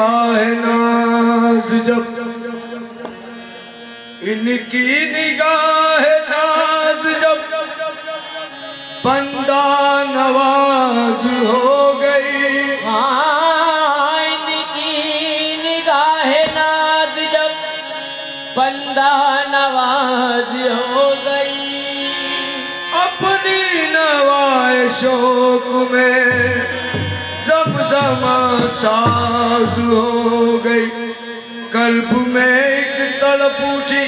निगाह नाज जब, इनकी निगाह नाज जब बंदा नवाज हो गई। हाँ, इनकी निगाह नाज जब बंदा नवाज हो गई। अपनी नवाए शौक में जमजमा साज हो गई। कल्ब में एक तड़प उठी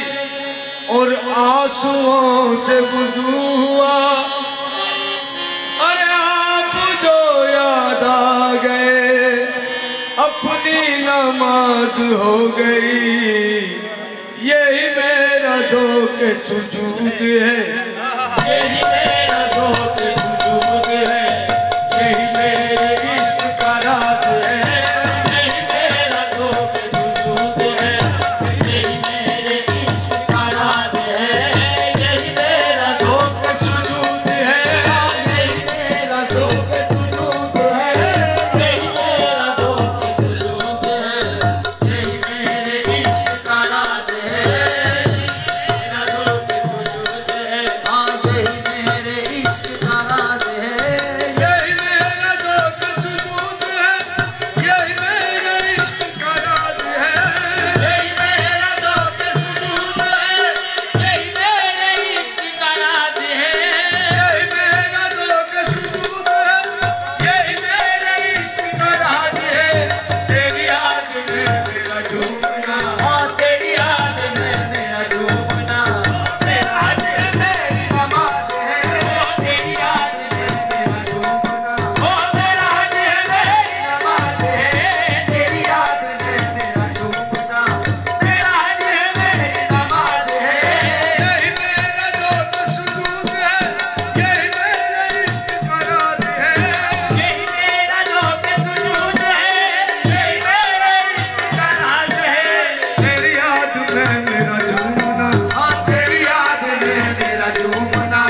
और आंसुओं से बुझू हुआ। अरे आप जो याद आ गए, अपनी नमाज हो गई। यही मेरा धोखे सुजूद है, यही मेरा धोखे सुजूद है, यही मेरे इश्क का राज है, यही मेरा धोखे सुजूद है, यही मेरे इश्क का राज है, यही मेरा धोखे सुजूद है, यही मेरा धोखे सुजूद है, यही मेरा धोखे सुजूद है, यही मेरे इश्क का राज है, मेरा धोखे सुजूद है, हाँ यही मेरे इश्क का राज है, यही मेरा धोखे सुजूद है, यही मेरे इश्क का राज है, यही मेरा धोखे सुजूद है, यही मेरे इश्क का राज है, यही मेरा धोखे सुजूद है, यही मेरे इश्क का राज है। तेरी याद में मेरा झूमना, हाँ तेरी याद में मेरा झूमना, मेरा आज है मेरी नमाज है, तेरी याद में मेरा झूमना, ओ मेरा आज है मेरी नमाज है, तेरी याद में मेरा झूमना, मेरा आज है मेरी नमाज है। यही मेरा धोखे सुजूद है, यही मेरे इश्क का राज है, यही मेरा धोखे सुजूद है, यही मेरे इश्क का राज है। तेरी याद में मेरा झूमना, हाँ तेरी याद में मेरा झूमना,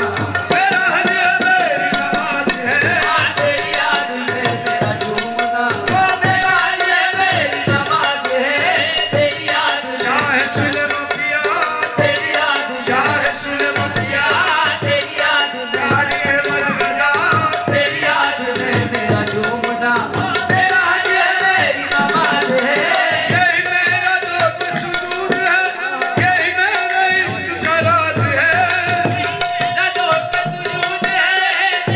मेरा आज है मेरी नमाज है, हाँ तेरी याद में मेरा झूमना, ओ मेरा आज है मेरी नमाज है, तेरी याद में चाहे सुन मफिया, तेरी याद चाहे सुन मफिया, तेरी याद में गाली मत बजा, तेरी याद में मेरा झूमना, मेरा आज है मेरी नमाज है। यही मेरा धोखे सुजूद है, यही मेरे इश्क का राज है, मेरा धोखे सुजूद है,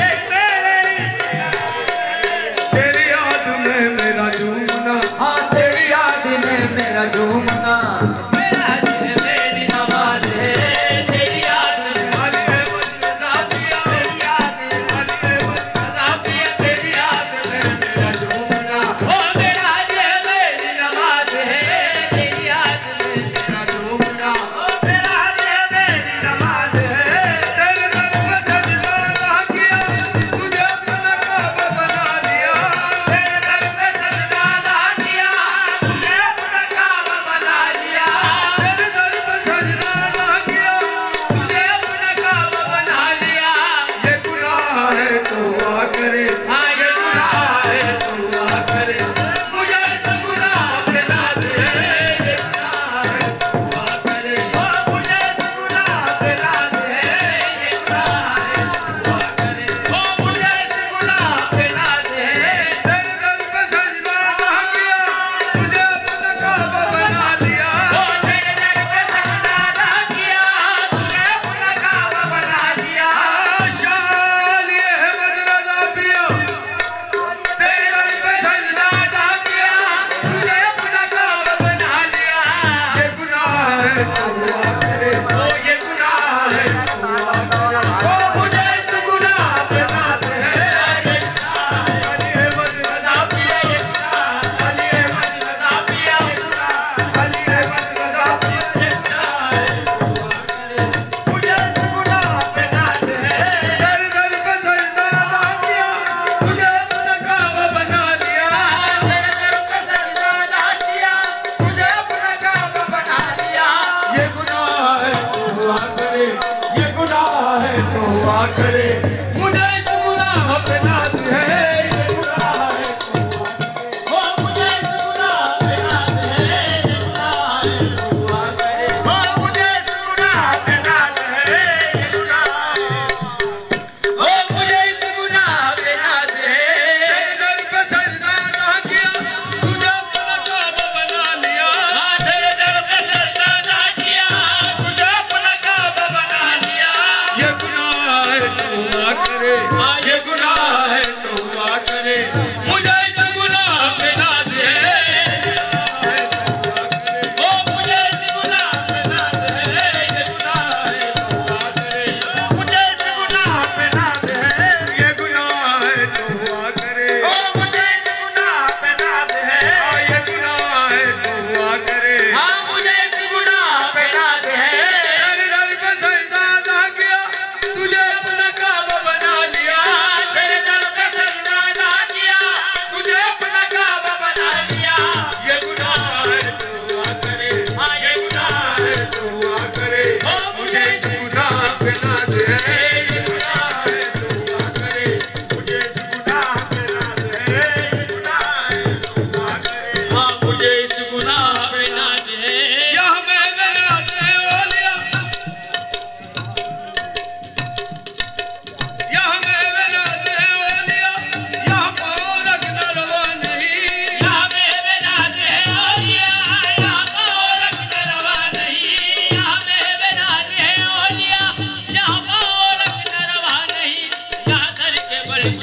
यही मेरे इश्क का राज है। तेरी याद में मेरा झूमना, हाँ तेरी याद में मेरा झूमना, मेरा आज है मेरी नमाज है, तेरी याद में अली अहमद रज़ा पिया, तेरी याद में अली अहमद रज़ा पिया, तेरी याद में मेरा झूमना, ओ मेरा आज है मेरी नमाज है, तेरी याद में मेरा झूमना, ओ मेरा आज है मेरी नमाज है। तेरे दर पे सजदा ना किया, तुझे अपना काबा बना लिया, तेरे दर पे सजदा ना किया, तुझे अपना काबा बना लिया, तेरे दर पे सजदा ना किया, तुझे अपना काबा बना लिया। ये गुनाह है तो हुआ करे, हाँ ये गुनाह है तो हुआ करे, मुझे तो गुनाह पे नाज है, ये गुनाह है तो हुआ करे, ओ मुझे तो गुनाह पे नाज है, ये गुनाह है तो हुआ करे, ओ मुझे तो गुनाह पे नाज है। तेरे दर पे सजदा ना किया, तुझे अपना काबा बना लिया, ओ तेरे दर पे सजदा ना किया, तुझे अपना काबा बना लिया। शाह अली अहमद रज़ा पिया, तेरे दर पे सजदा ना किया, तुझे अपना काबा बना लिया। ये गुनाह है तो हुआ करे, ओ ये गुनाह है तो हुआ करे, ओ मुझे तो गुनाह पे नाज है, ये गुनाह है अली अहमद रज़ा पिया, ये गुनाह अली अहमद रज़ा पिया, ये गुनाह अली अहमद रज़ा पिया, ये गुनाह है तो हुआ करे, मुझे तो गुनाह पे नाज है। तेरे दर पे सजदा ना किया, तुझे अपना काबा बना लिया, तेरे दर पे सजदा ना किया, तुझे अपना काबा बना लिया। ये गुनाह है तो हुआ करे, ये गुनाह है तो हुआ करे, मुझे तो गुनाह पे नाज है, ये गुनाह है तो हुआ करे, ओ मुझे तो गुनाह पे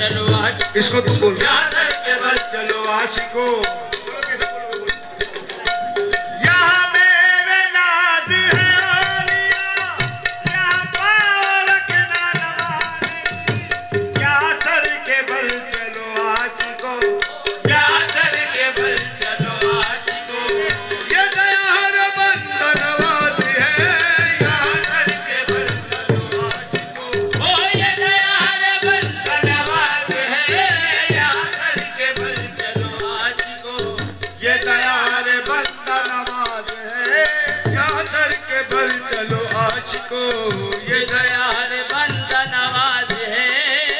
चलो आशिको। इसको तो बोल। यहाँ सर के बल चलो आशिको। ये दया रे बंदा नवाज है।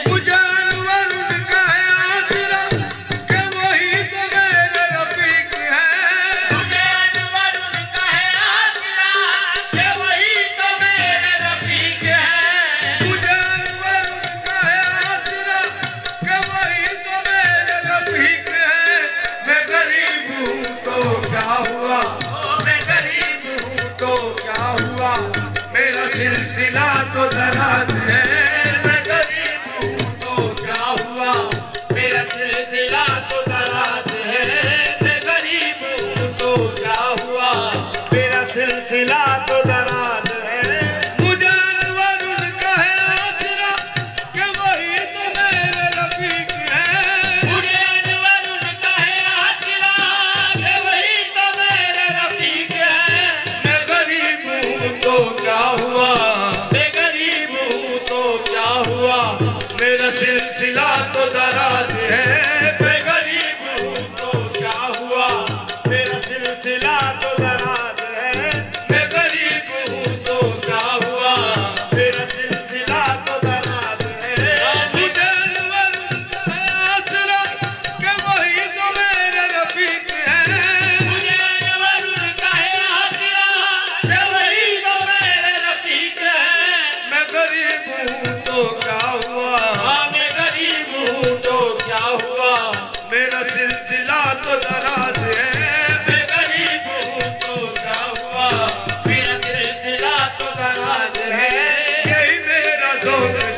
मुझे अनवर उनका है आसरा कि वही तो मेरे रफीक है। मुझे अनवर उनका है आसरा कि वही तो मेरे रफीक है। मुझे अनवर उनका है आसरा कि वही तो मेरे रफीक है। मैं गरीब हूँ तो क्या हुआ, मैं गरीब हूँ तो क्या हुआ, मेरा सिलसिला तो दराज है। मैं गरीब हूँ तो क्या हुआ, मेरा सिलसिला तो दराज है। मैं गरीब हूँ तो क्या हुआ, मेरा सिलसिला तो दराज है। मुझे अनवर उनका है आसरा कि वही तो मेरे रफीक है। मुझे अनवर उनका है आसरा कि वही तो मेरे रफीक है। मैं गरीब हूँ तो क्या हुआ, मेरा सिलसिला तो दराज है। मैं गरीब हूँ तो क्या हुआ, मेरा सिलसिला तो दराज है। मैं गरीब हूँ तो क्या हुआ, मेरा सिलसिला तो दराज है। मुझे अनवर उनका है आसरा कि वही तो मेरे रफीक है। मुझे अनवर उनका है आसरा कि वही तो मेरे रफीक है। मैं गरीब हूँ तो क्या हुआ, मैं गरीब हूँ तो क्या हुआ, मेरा सिलसिला तो दराज है। मैं गरीब हूँ तो क्या हुआ, मेरा सिलसिला तो दराज है। यही मेरा ज़ौक़